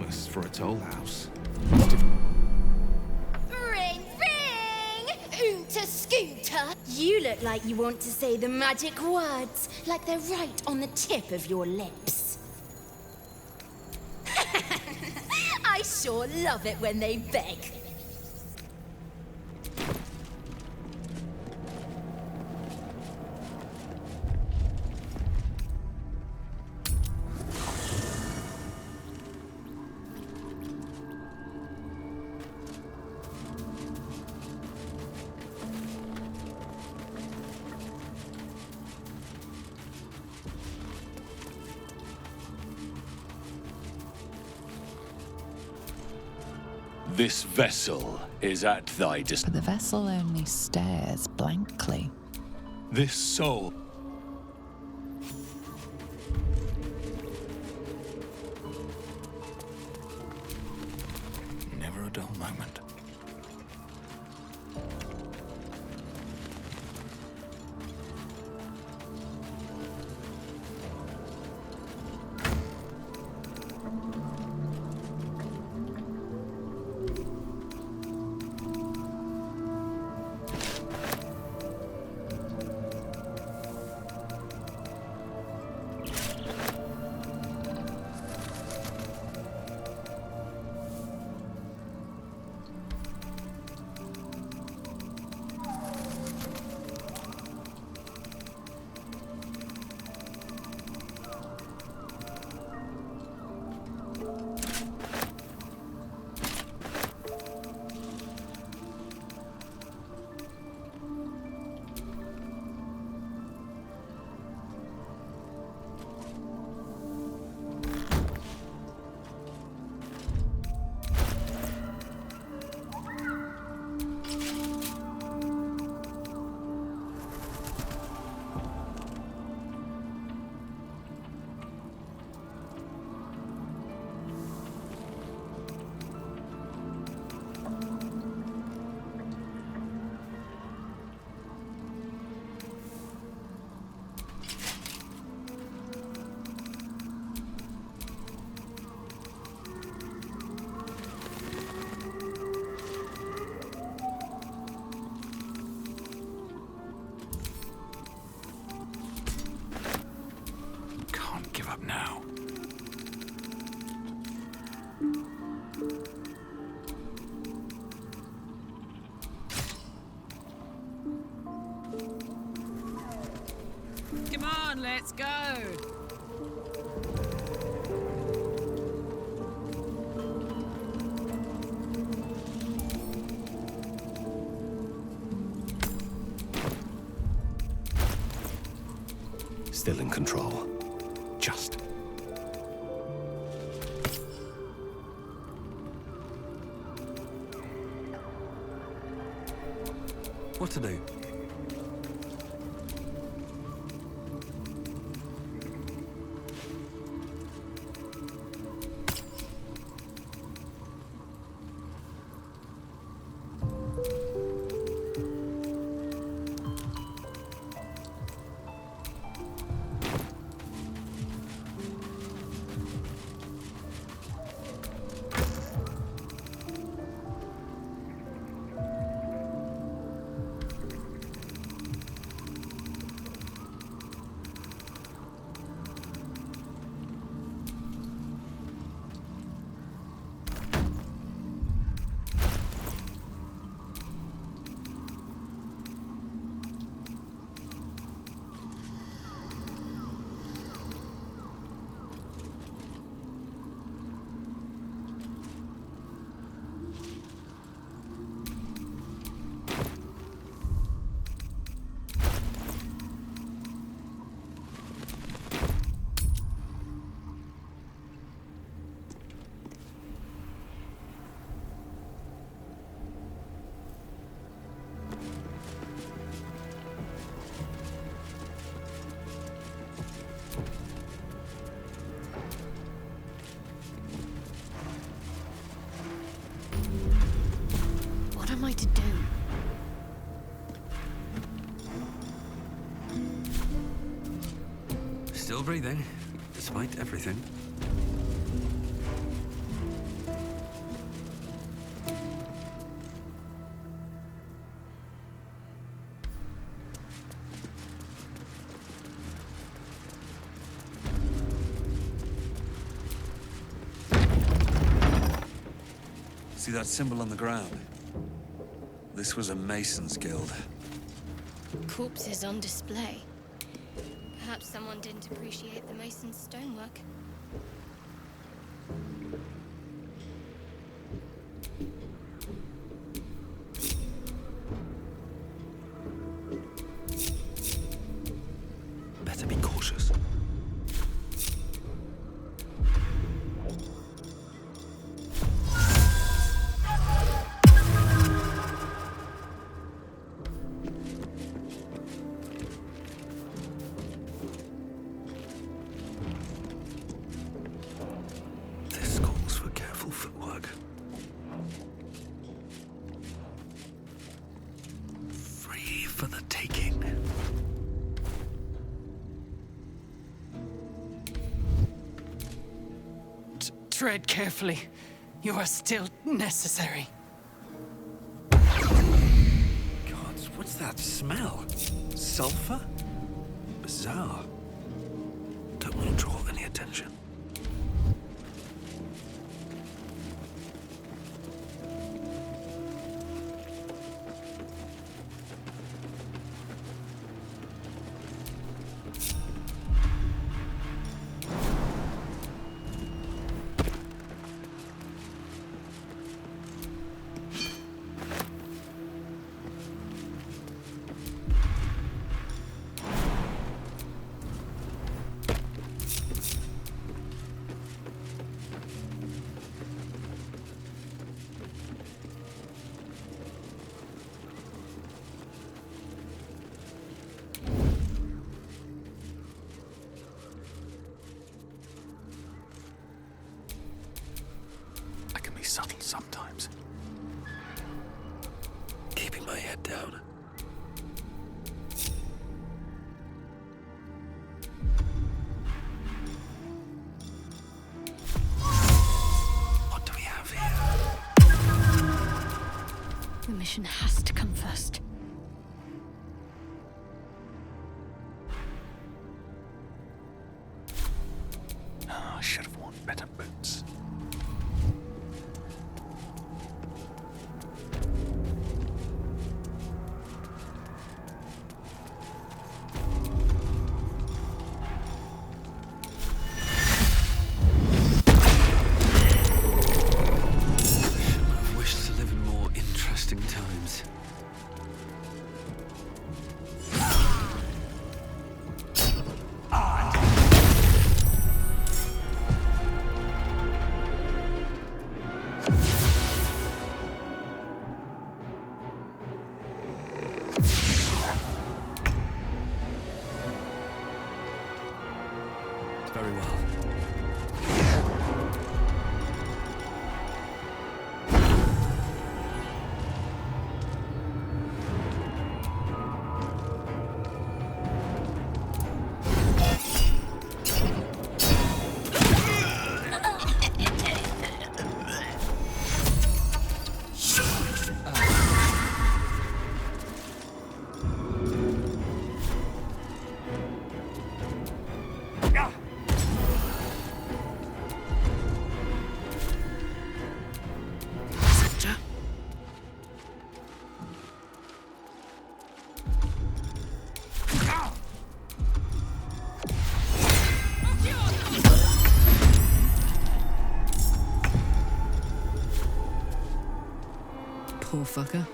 enormous for a toll house. Ring, ring! Oonta scooter! You look like you want to say the magic words, like they're right on the tip of your lips. I sure love it when they beg. This vessel is at thy But the vessel only stares blankly. This soul. Never a dull moment. Give up now. Come on, let's go. Still in control. Just. What to do? What am I to do? Still breathing, despite everything. See that symbol on the ground? This was a Mason's guild. Corpses on display. Perhaps someone didn't appreciate the mason's stonework. Better be cautious. This calls for careful footwork. Free for the taking. Tread carefully. You are still necessary. God, what's that smell? Sulfur? Bizarre. Don't want to draw any attention. I can be subtle sometimes. Keeping my head down. What do we have here? The mission has to come first. Oh, I should have worn better boots. I've wished to live in more interesting times. Very well. Poor fucker.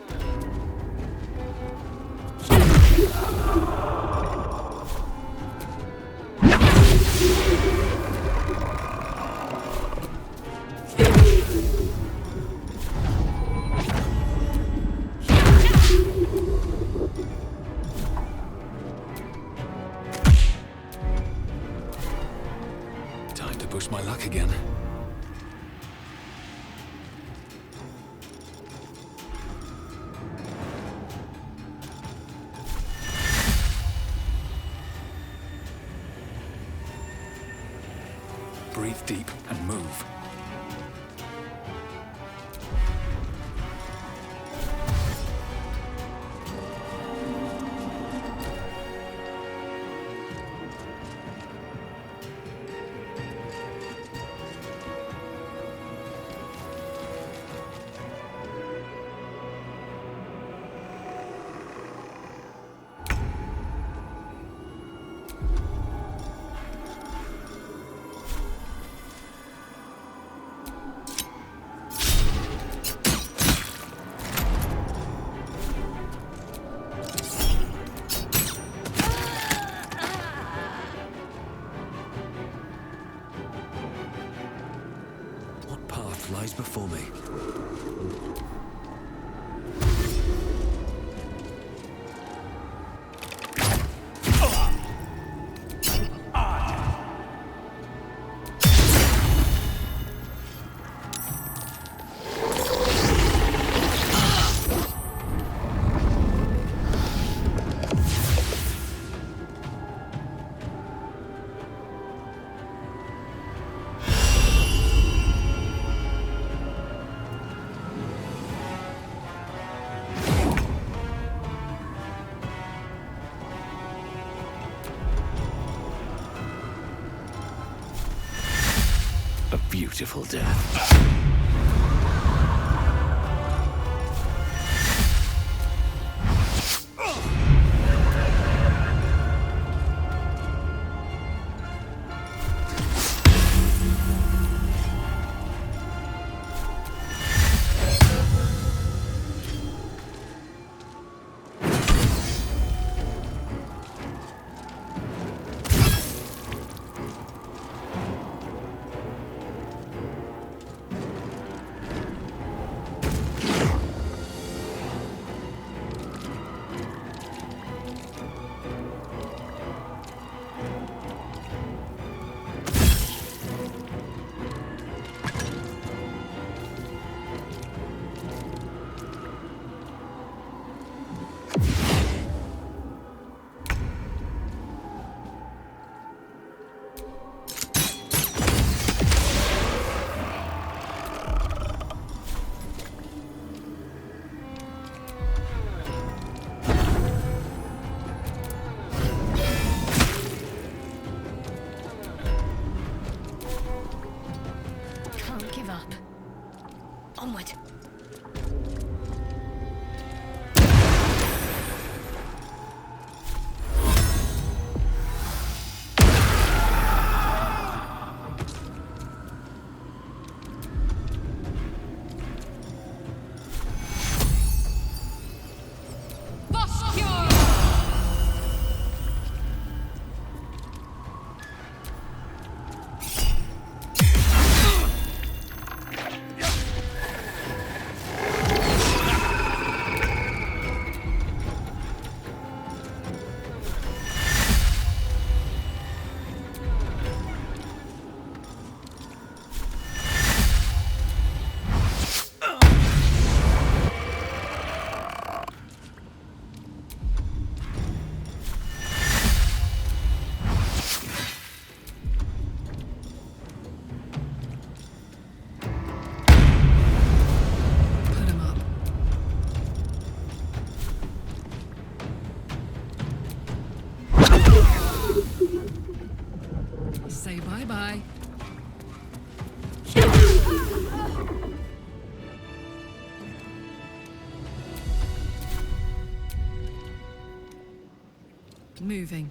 Time to push my luck again. Breathe deep and move. before me. A beautiful death. Onward. Say bye-bye. Moving.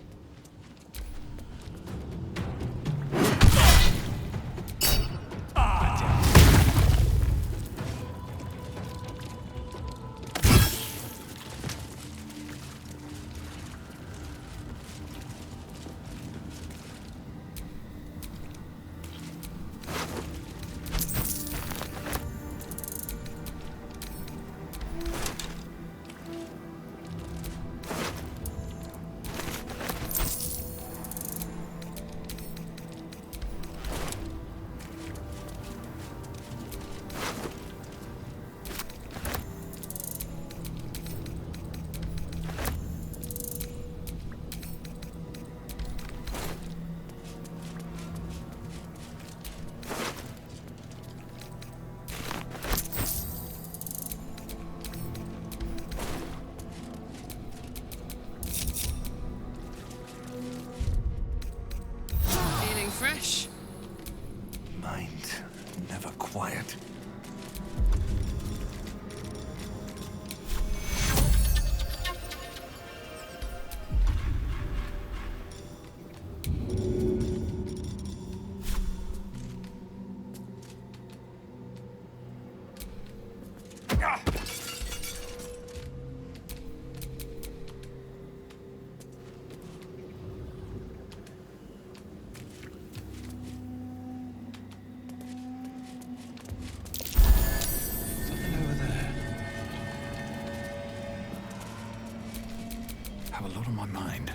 lot on my mind.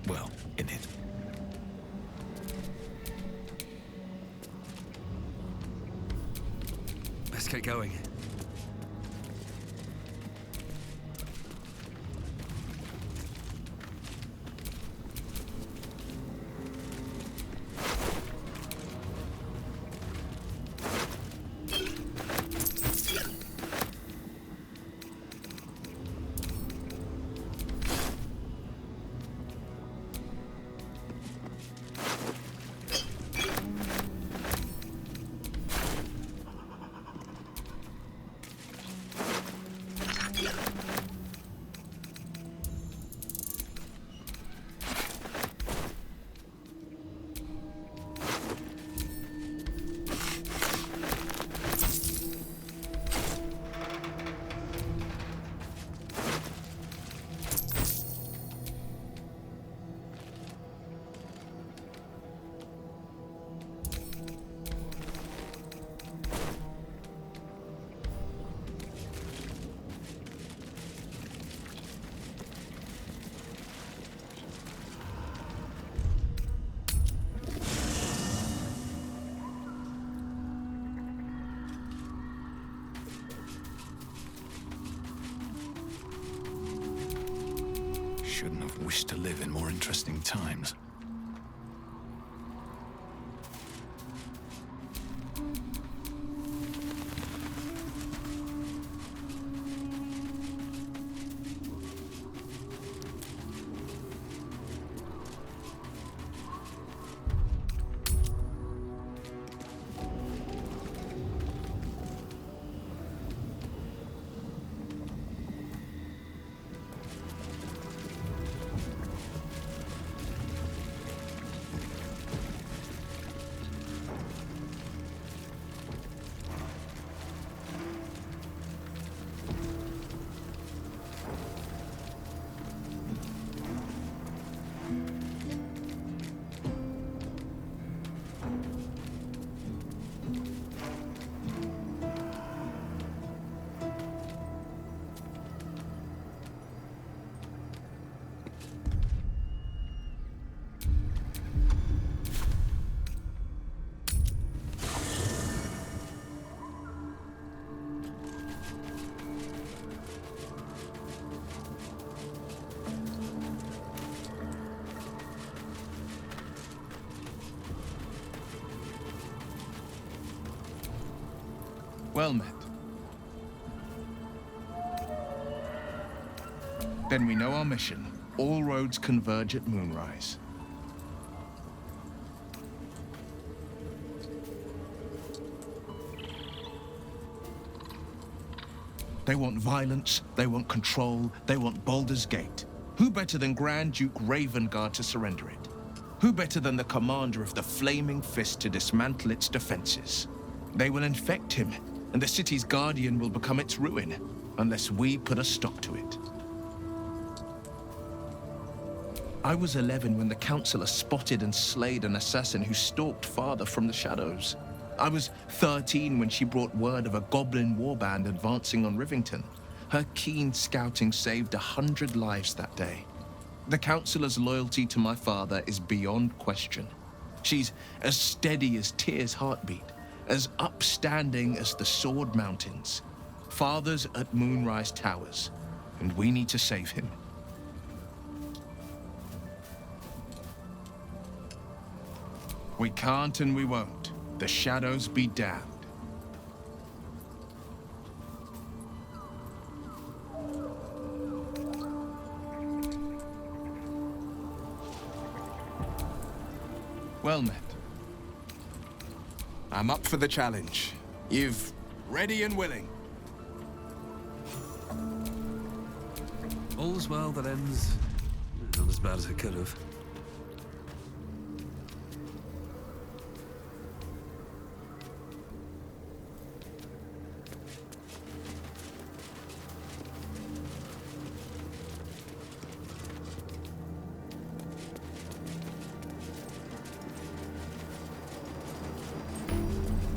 Well, in it. Let's get going. Shouldn't have wished to live in more interesting times. Well met. Then we know our mission. All roads converge at Moonrise. They want violence, they want control, they want Baldur's Gate. Who better than Grand Duke Ravengard to surrender it? Who better than the commander of the Flaming Fist to dismantle its defenses? They will infect him, and the city's guardian will become its ruin, unless we put a stop to it. I was 11 when the Councillor spotted and slayed an assassin who stalked Father from the shadows. I was 13 when she brought word of a goblin warband advancing on Rivington. Her keen scouting saved 100 lives that day. The Councillor's loyalty to my father is beyond question. She's as steady as Tyr's heartbeat, as upstanding as the Sword Mountains. Father's at Moonrise Towers, and we need to save him. We can't and we won't. The shadows be damned. Well met. I'm up for the challenge. You've ready and willing. All's well that ends not as bad as it could have.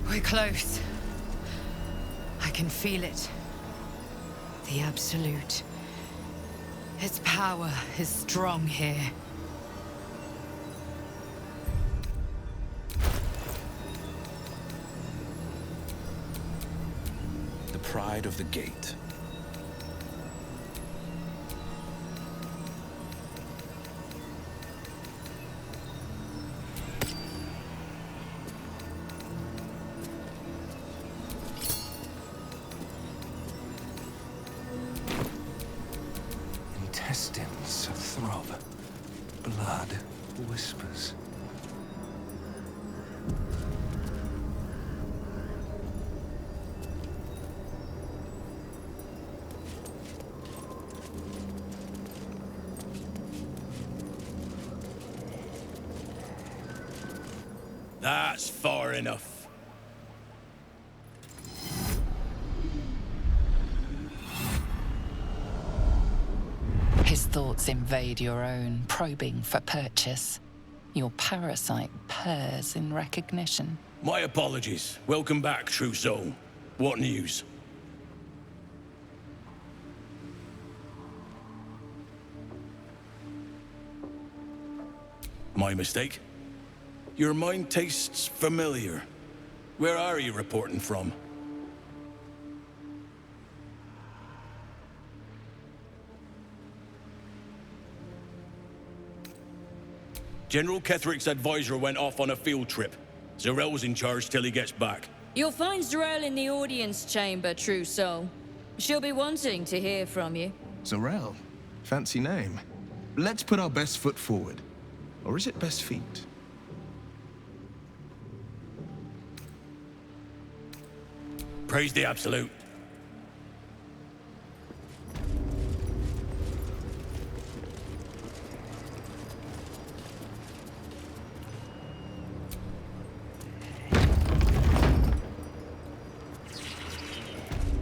We're close. I can feel it. The Absolute. Its power is strong here. The pride of the gate. Intestines throb. Blood whispers. That's far enough. His thoughts invade your own, probing for purchase. Your parasite purrs in recognition. My apologies. Welcome back, true soul. What news? My mistake? Your mind tastes familiar. Where are you reporting from? General Ketherick's advisor went off on a field trip. Zarel's in charge till he gets back. You'll find Zarel in the audience chamber, true soul. She'll be wanting to hear from you. Zarel. Fancy name. Let's put our best foot forward. Or is it best feet? Praise the Absolute.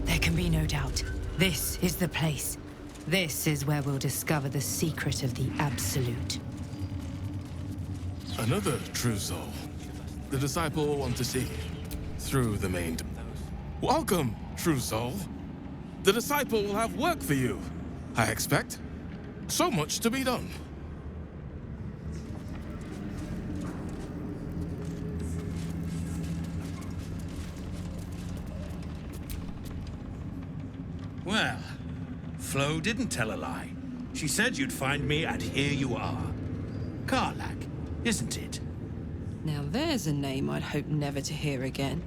There can be no doubt. This is the place. This is where we'll discover the secret of the Absolute. Another true soul. The disciple will want to see through the main. Welcome, true soul. The disciple will have work for you, I expect. So much to be done. Well, Flo didn't tell a lie. She said you'd find me, and here you are. Karlach, isn't it? Now there's a name I'd hope never to hear again.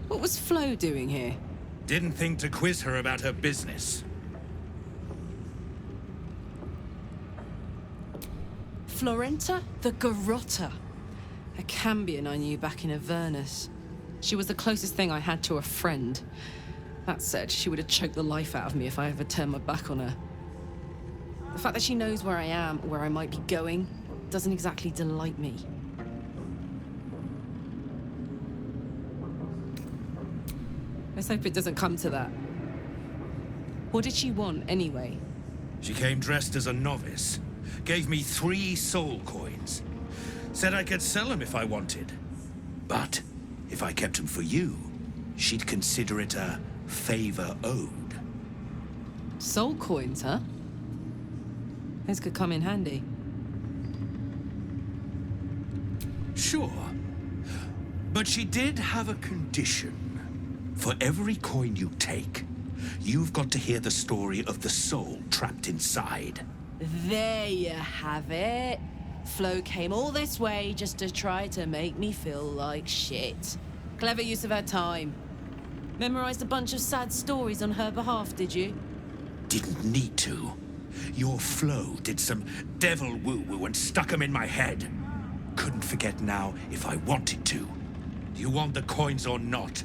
What was Flo doing here? Didn't think to quiz her about her business. Florenta the Garotta. A Cambion I knew back in Avernus. She was the closest thing I had to a friend. That said, she would have choked the life out of me if I ever turned my back on her. The fact that she knows where I am, where I might be going, doesn't exactly delight me. Let's hope it doesn't come to that. What did she want, anyway? She came dressed as a novice. Gave me 3 soul coins. Said I could sell them if I wanted. But if I kept them for you, she'd consider it a favor owed. Soul coins, huh? Those could come in handy. Sure. But she did have a condition. For every coin you take, you've got to hear the story of the soul trapped inside. There you have it. Flo came all this way just to try to make me feel like shit. Clever use of her time. Memorized a bunch of sad stories on her behalf, did you? Didn't need to. Your Flo did some devil woo-woo and stuck 'em in my head. Couldn't forget now if I wanted to. Do you want the coins or not?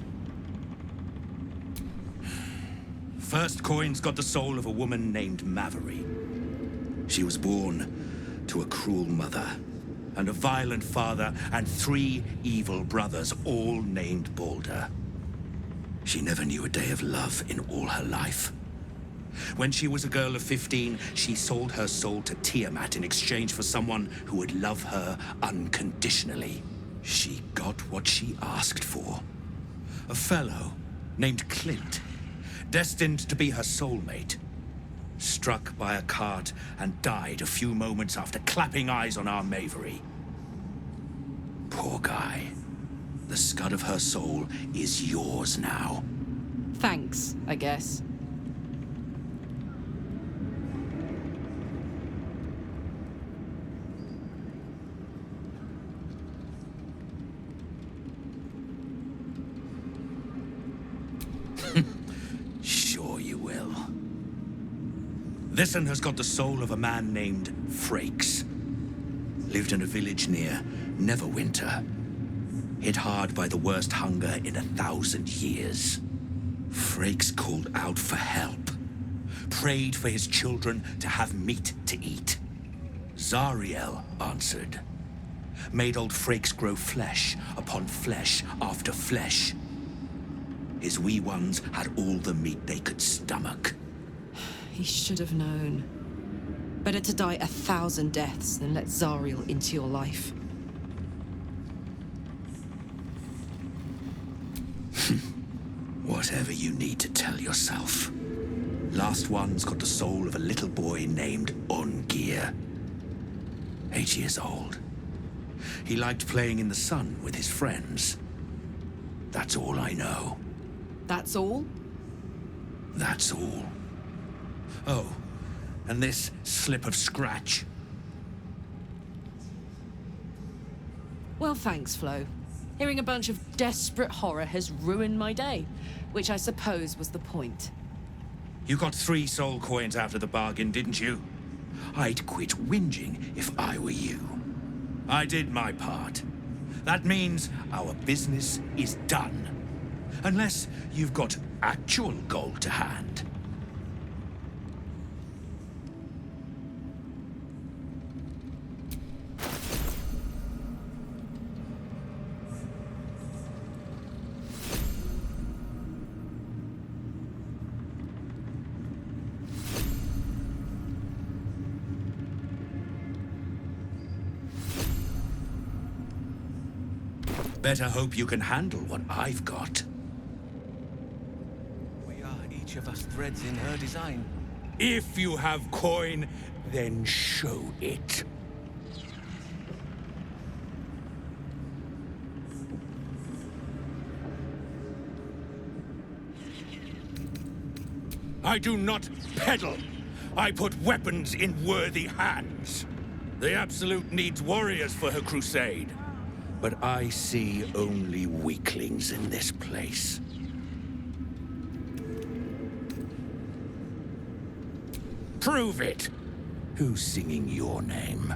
First coins got the soul of a woman named Maveri. She was born to a cruel mother, and a violent father, and 3 evil brothers, all named Baldur. She never knew a day of love in all her life. When she was a girl of 15, she sold her soul to Tiamat in exchange for someone who would love her unconditionally. She got what she asked for. A fellow named Clint, destined to be her soulmate. struck by a cart and died a few moments after clapping eyes on our Mavery. Poor guy. The scud of her soul is yours now. Thanks, I guess. Sure you will. This'n has got the soul of a man named Frakes. Lived in a village near Neverwinter. Hit hard by the worst hunger in 1,000 years. Frakes called out for help. Prayed for his children to have meat to eat. Zariel answered. Made old Frakes grow flesh upon flesh after flesh. His wee ones had all the meat they could stomach. He should have known. Better to die 1,000 deaths than let Zariel into your life. Whatever you need to tell yourself. Last one's got the soul of a little boy named Ongir. 8 years old. He liked playing in the sun with his friends. That's all I know. That's all? That's all. Oh, and this slip of scratch. Well, thanks, Flo. Hearing a bunch of desperate horror has ruined my day, which I suppose was the point. You got 3 soul coins after the bargain, didn't you? I'd quit whinging if I were you. I did my part. That means our business is done. Unless you've got actual gold to hand. Better hope you can handle what I've got. We are each of us threads in her design. If you have coin, then show it. I do not peddle. I put weapons in worthy hands. The Absolute needs warriors for her crusade. But I see only weaklings in this place. Prove it! Who's singing your name?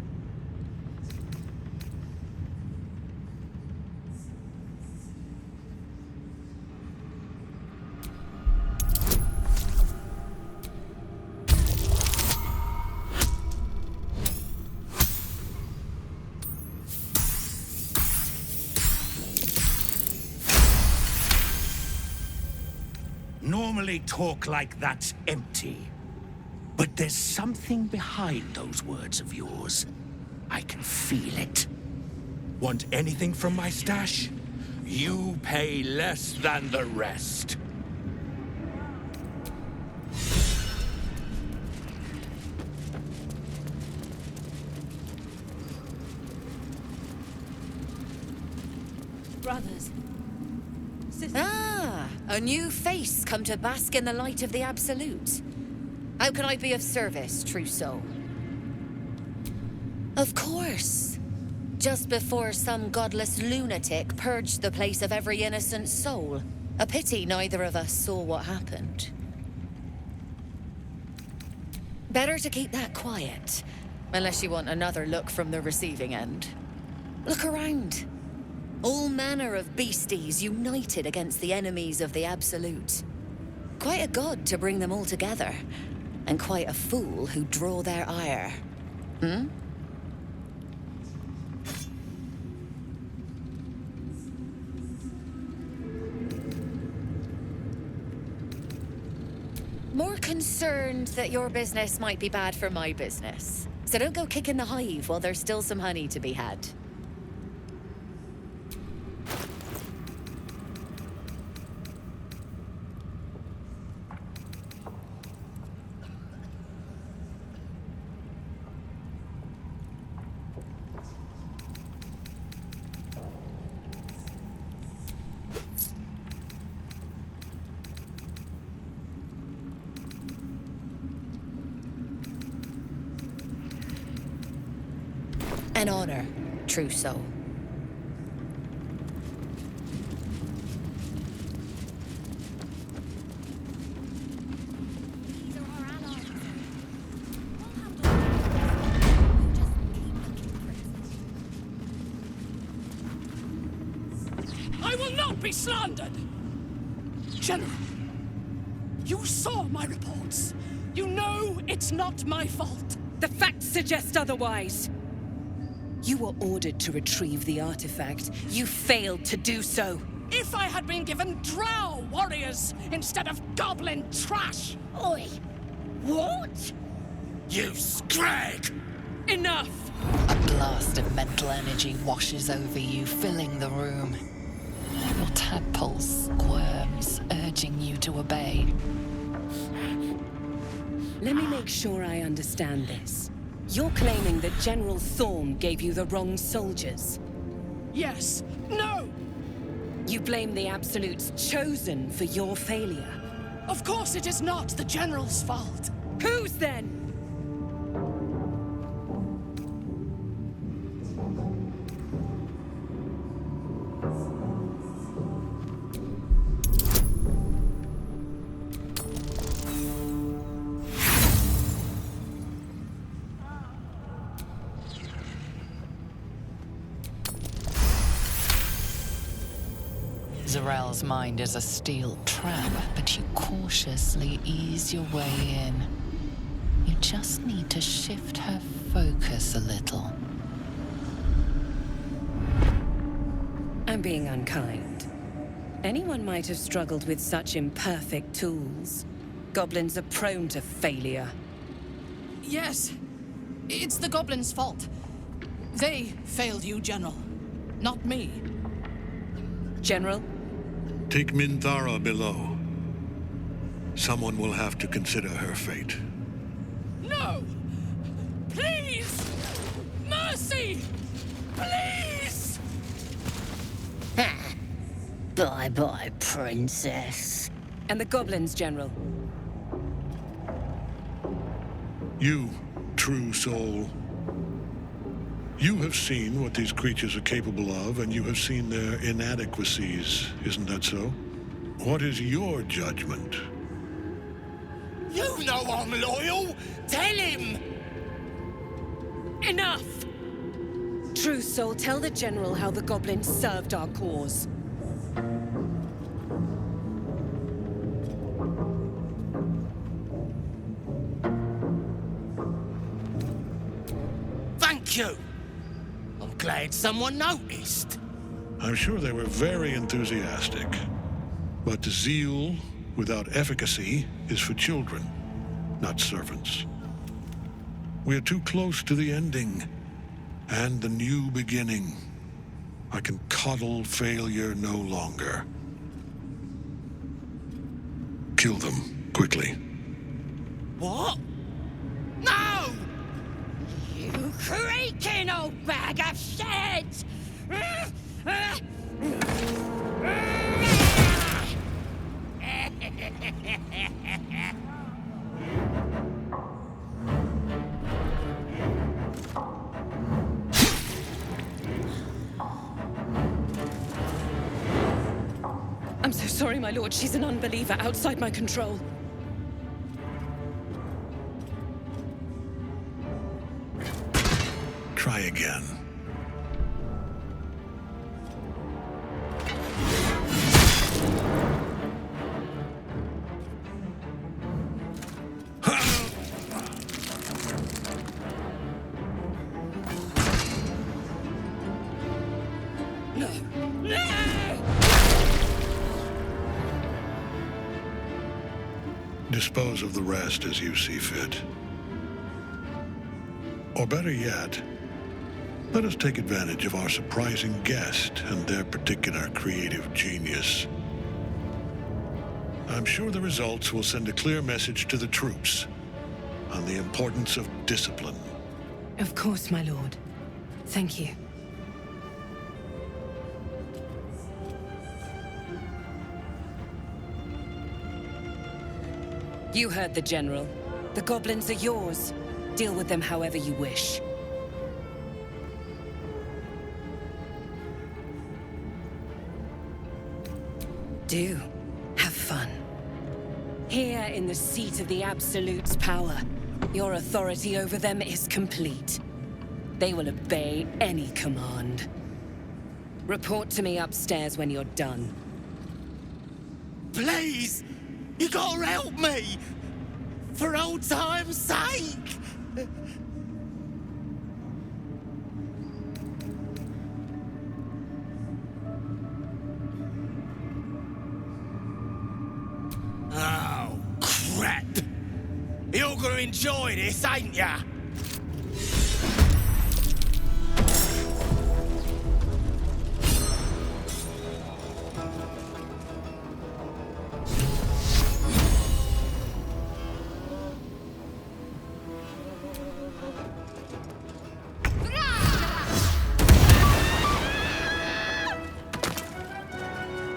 Normally talk like that's empty. But there's something behind those words of yours. I can feel it. Want anything from my stash? You pay less than the rest. Brothers. Ah, a new face come to bask in the light of the Absolute. How can I be of service, true soul? Of course. Just before some godless lunatic purged the place of every innocent soul. A pity neither of us saw what happened. Better to keep that quiet, unless you want another look from the receiving end. Look around. All manner of beasties united against the enemies of the Absolute. Quite a god to bring them all together, and quite a fool who draw their ire. Hmm? More concerned that your business might be bad for my business. So don't go kicking the hive while there's still some honey to be had. An honor, true soul. I will not be slandered! General, you saw my reports. You know it's not my fault. The facts suggest otherwise. You were ordered to retrieve the artifact. You failed to do so. If I had been given drow warriors instead of goblin trash! Oi! What? You scrag! Enough! A blast of mental energy washes over you, filling the room. Your tadpole squirms, urging you to obey. Let me make sure I understand this. You're claiming that General Thorm gave you the wrong soldiers? Yes. No! You blame the Absolute's Chosen for your failure? Of course it is not the General's fault. Whose then? Zarel's mind is a steel trap, but you cautiously ease your way in. You just need to shift her focus a little. I'm being unkind. Anyone might have struggled with such imperfect tools. Goblins are prone to failure. Yes. It's the goblins' fault. They failed you, General. Not me. General? Take Minthara below. Someone will have to consider her fate. No! Please! Mercy! Please! Bye-bye, princess. And the goblins, General? You, true soul. You have seen what these creatures are capable of, and you have seen their inadequacies, isn't that so? What is your judgment? You know I'm loyal! Tell him! Enough! True soul, tell the General how the goblins served our cause. Thank you! I'm glad someone noticed. I'm sure they were very enthusiastic. But zeal without efficacy is for children, not servants. We are too close to the ending and the new beginning. I can coddle failure no longer. Kill them, quickly. What? No! You creaking old bag of shit! I'm so sorry, my lord. She's an unbeliever outside my control. Try again. Dispose of the rest as you see fit. Or better yet, let us take advantage of our surprising guest and their particular creative genius. I'm sure the results will send a clear message to the troops on the importance of discipline. Of course, my lord. Thank you. You heard the General. The goblins are yours. Deal with them however you wish. Do. Have fun. Here in the seat of the Absolute's power, your authority over them is complete. They will obey any command. Report to me upstairs when you're done. Please! You gotta help me! For old time's sake! Oh, crap! You're gonna enjoy this, ain't ya?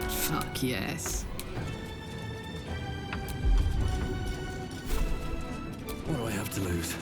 Fuck yes. What do I have to lose?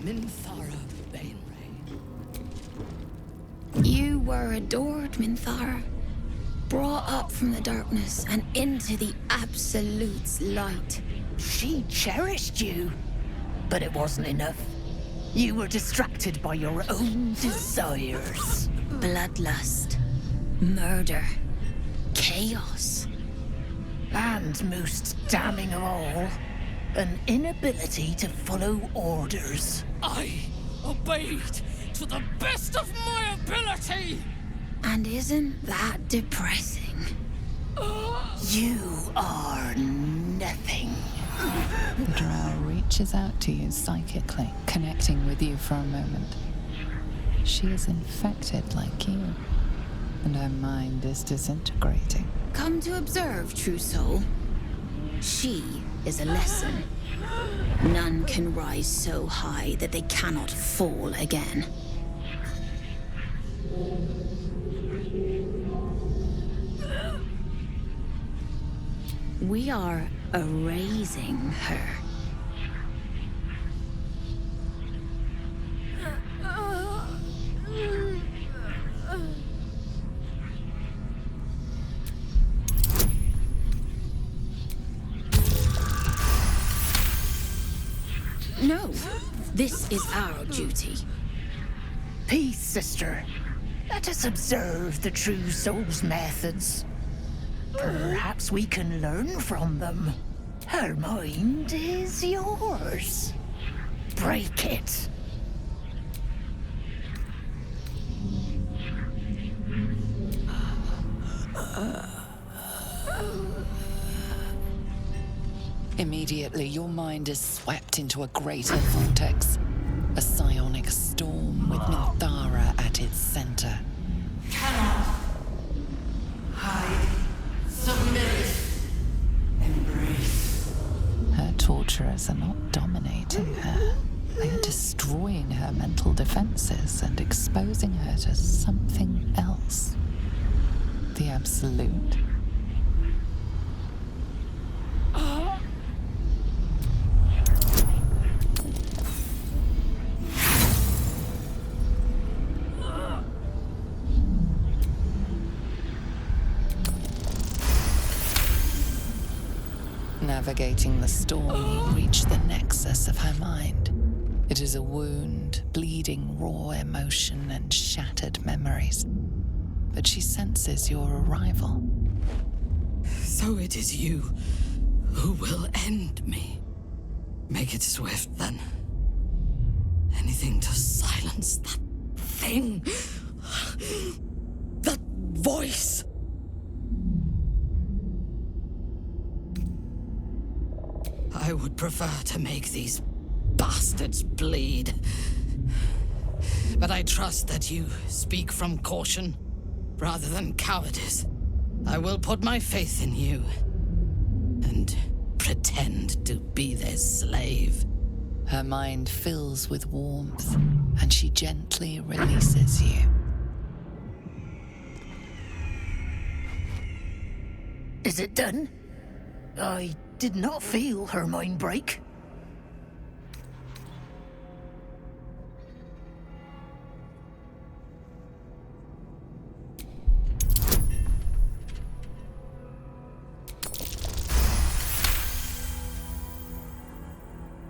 Minthara Bainray. You were adored, Minthara. Brought up from the darkness and into the Absolute's light. She cherished you, but it wasn't enough. You were distracted by your own desires. Bloodlust, murder, chaos. And most damning of all, an inability to follow orders. I obeyed to the best of my ability! And isn't that depressing? You are nothing. The drow reaches out to you psychically, connecting with you for a moment. She is infected like you, and her mind is disintegrating. Come to observe, true soul. She is a lesson. None can rise so high that they cannot fall again. We are erasing her. No, this is our duty. Peace, sister. Let us observe the true soul's methods. Perhaps we can learn from them. Her mind is yours. Break it. Immediately, your mind is swept into a greater vortex. A psionic storm with Minthara at its center. Cannot hide. Submit. Embrace. Her torturers are not dominating her. They are destroying her mental defenses and exposing her to something else. The Absolute. Navigating the storm, you reach the nexus of her mind. It is a wound, bleeding raw emotion and shattered memories. But she senses your arrival. So it is you who will end me. Make it swift, then. Anything to silence that thing. That voice. I would prefer to make these bastards bleed. But I trust that you speak from caution rather than cowardice. I will put my faith in you and pretend to be their slave. Her mind fills with warmth, and she gently releases you. Is it done? I did not feel her mind break.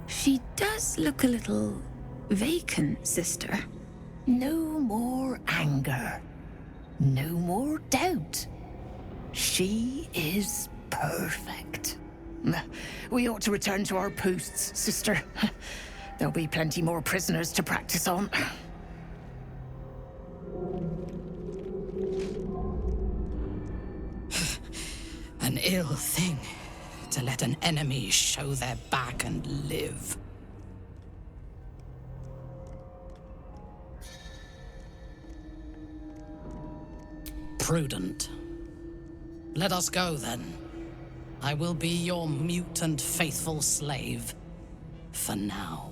She does look a little vacant, sister. No more anger. No more doubt. She is perfect. We ought to return to our posts, sister. There'll be plenty more prisoners to practice on. An ill thing to let an enemy show their back and live. Prudent. Let us go, then. I will be your mute and faithful slave. For now.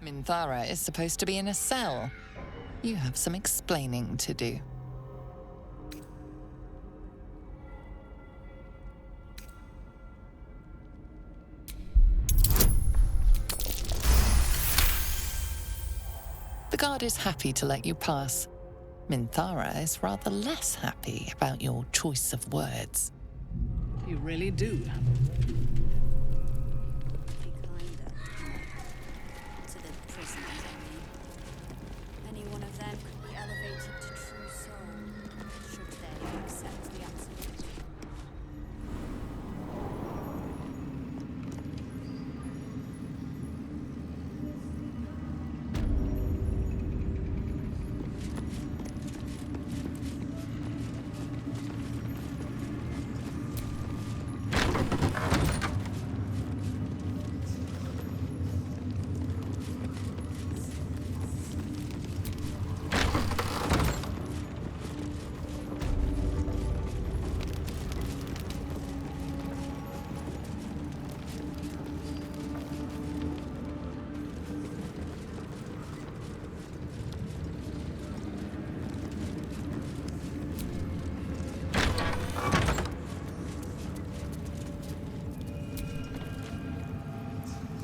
Minthara is supposed to be in a cell. You have some explaining to do. The guard is happy to let you pass. Minthara is rather less happy about your choice of words. You really do.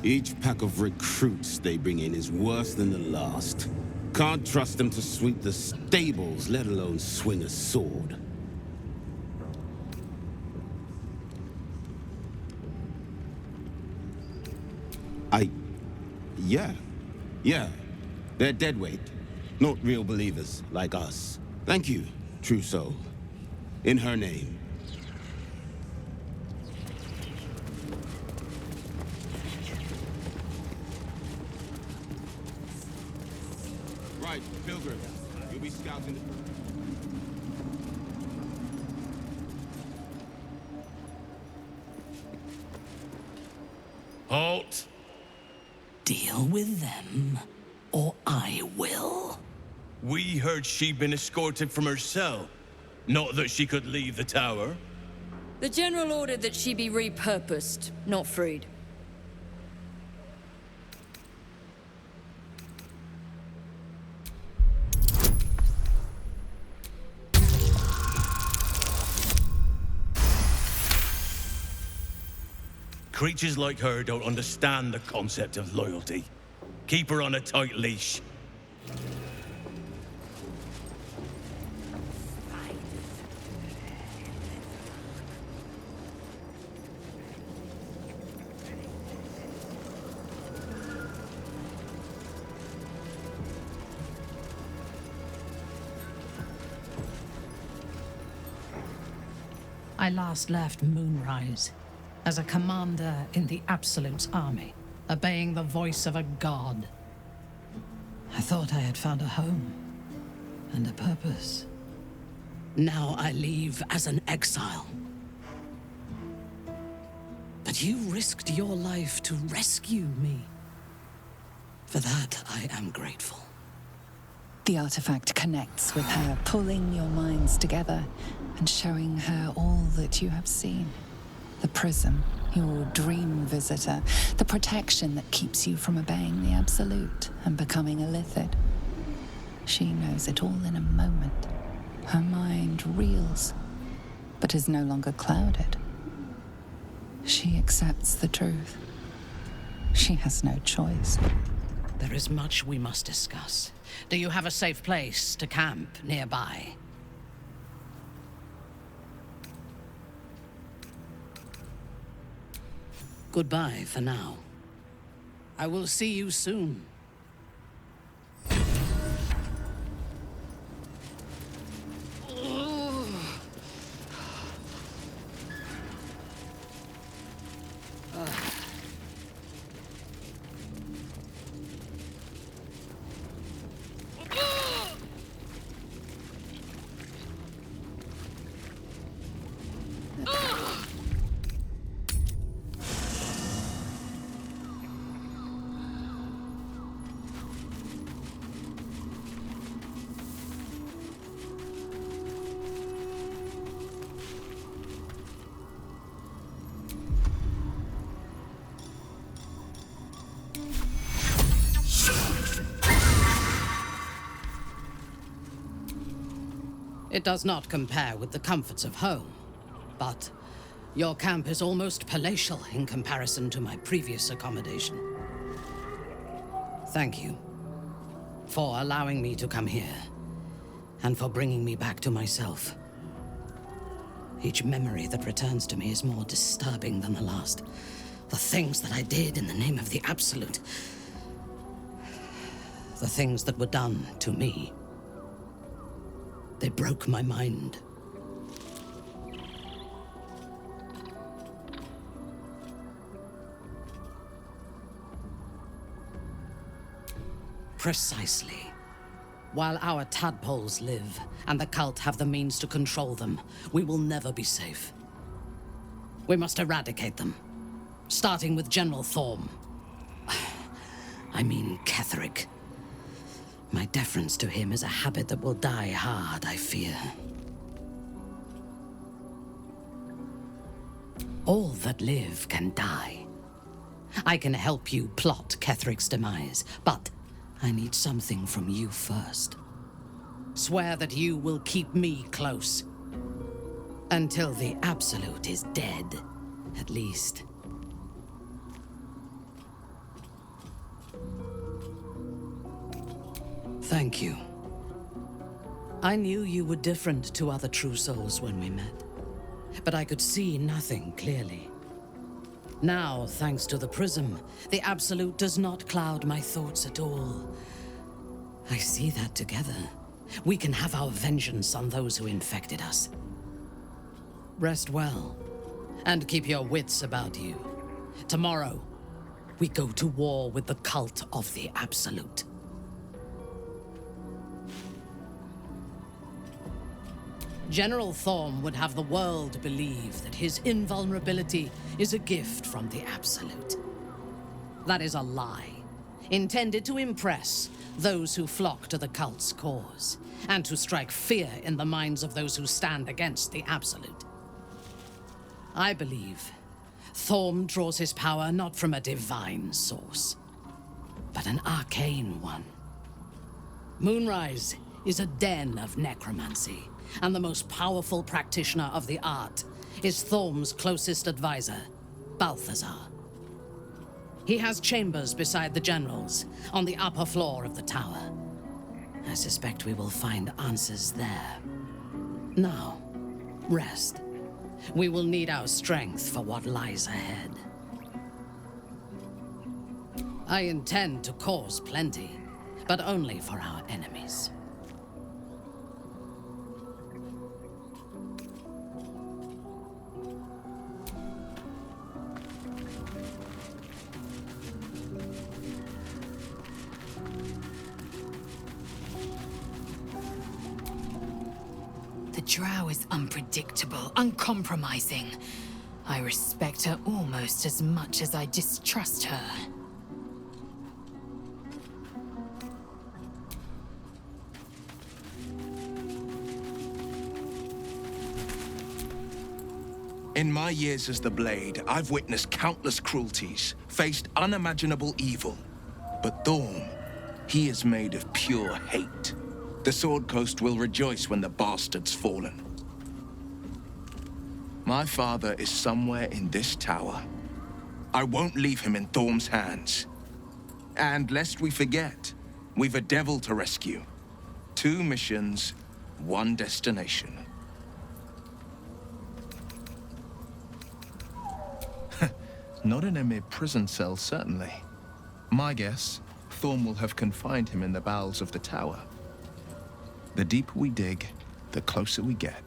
Each pack of recruits they bring in is worse than the last. Can't trust them to sweep the stables, let alone swing a sword. Yeah. They're deadweight. Not real believers, like us. Thank you, true soul. In her name. Right, Pilgrim. You'll be scouting the... Halt! Deal with them, or I will. We heard she'd been escorted from her cell. Not that she could leave the tower. The General ordered that she be repurposed, not freed. Creatures like her don't understand the concept of loyalty. Keep her on a tight leash. I last left Moonrise as a commander in the Absolute's army, obeying the voice of a god. I thought I had found a home and a purpose. Now I leave as an exile. But you risked your life to rescue me. For that, I am grateful. The artifact connects with her, pulling your minds together and showing her all that you have seen. The prism, your dream visitor, the protection that keeps you from obeying the Absolute and becoming a Lithid. She knows it all in a moment. Her mind reels, but is no longer clouded. She accepts the truth. She has no choice. There is much we must discuss. Do you have a safe place to camp nearby? Goodbye for now. I will see you soon. It does not compare with the comforts of home, but your camp is almost palatial in comparison to my previous accommodation. Thank you for allowing me to come here, and for bringing me back to myself. Each memory that returns to me is more disturbing than the last. The things that I did in the name of the Absolute. The things that were done to me. They broke my mind. Precisely. While our tadpoles live, and the cult have the means to control them, we will never be safe. We must eradicate them. Starting with General Thorm. I mean Ketheric. My deference to him is a habit that will die hard, I fear. All that live can die. I can help you plot Ketheric's demise, but I need something from you first. Swear that you will keep me close. Until the Absolute is dead, at least. Thank you. I knew you were different to other true souls when we met, but I could see nothing clearly. Now, thanks to the prism, the Absolute does not cloud my thoughts at all. I see that together, we can have our vengeance on those who infected us. Rest well, and keep your wits about you. Tomorrow, we go to war with the cult of the Absolute. General Thorm would have the world believe that his invulnerability is a gift from the Absolute. That is a lie, intended to impress those who flock to the cult's cause, and to strike fear in the minds of those who stand against the Absolute. I believe Thorm draws his power not from a divine source, but an arcane one. Moonrise is a den of necromancy, and the most powerful practitioner of the art is Thorm's closest advisor, Balthazar. He has chambers beside the generals, on the upper floor of the tower. I suspect we will find answers there. Now, rest. We will need our strength for what lies ahead. I intend to cause plenty, but only for our enemies. The Drow is unpredictable, uncompromising. I respect her almost as much as I distrust her. In my years as the Blade, I've witnessed countless cruelties, faced unimaginable evil. But Thorm, he is made of pure hate. The Sword Coast will rejoice when the bastard's fallen. My father is somewhere in this tower. I won't leave him in Thorm's hands. And lest we forget, we've a devil to rescue. 2 missions, 1 destination. Not in a mere prison cell, certainly. My guess, Thorm will have confined him in the bowels of the tower. The deeper we dig, the closer we get.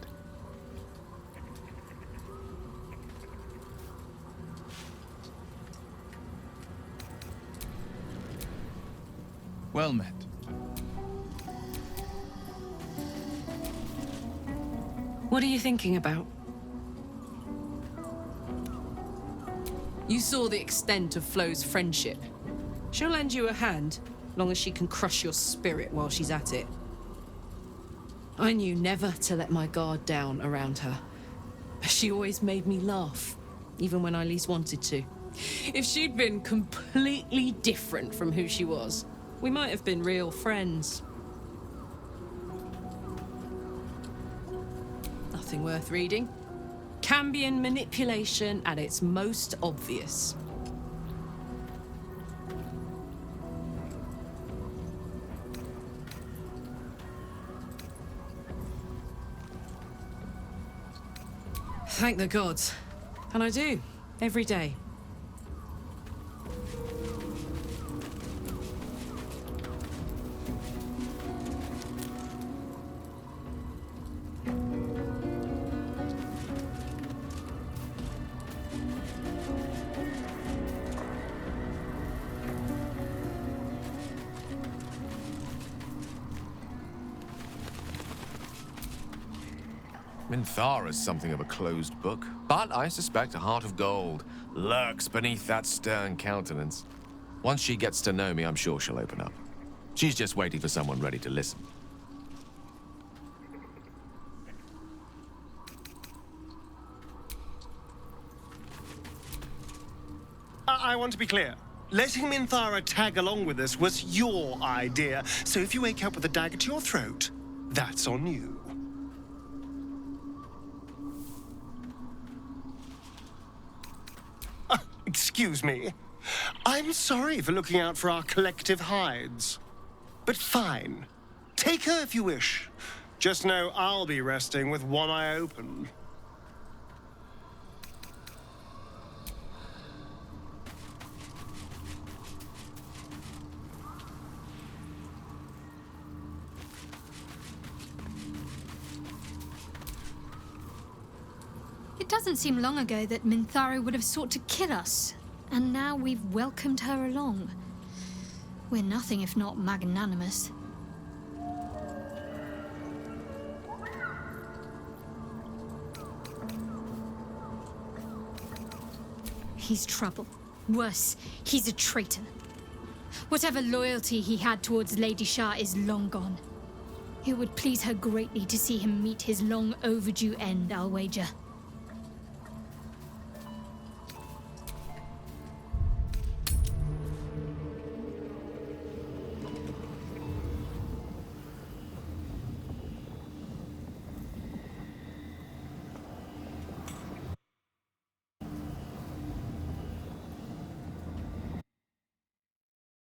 Well met. What are you thinking about? You saw the extent of Flo's friendship. She'll lend you a hand, long as she can crush your spirit while she's at it. I knew never to let my guard down around her. But she always made me laugh, even when I least wanted to. If she'd been completely different from who she was, we might have been real friends. Nothing worth reading. Cambion manipulation at its most obvious. Thank the gods. And I do, every day. Minthara is something of a closed book, but I suspect a heart of gold lurks beneath that stern countenance. Once she gets to know me, I'm sure she'll open up. She's just waiting for someone ready to listen. I want to be clear. Letting Minthara tag along with us was your idea, so if you wake up with a dagger to your throat, that's on you. Excuse me. I'm sorry for looking out for our collective hides. But fine. Take her if you wish. Just know I'll be resting with one eye open. It doesn't seem long ago that Minthara would have sought to kill us, and now we've welcomed her along. We're nothing if not magnanimous. He's trouble. Worse, he's a traitor. Whatever loyalty he had towards Lady Shah is long gone. It would please her greatly to see him meet his long overdue end, I'll wager.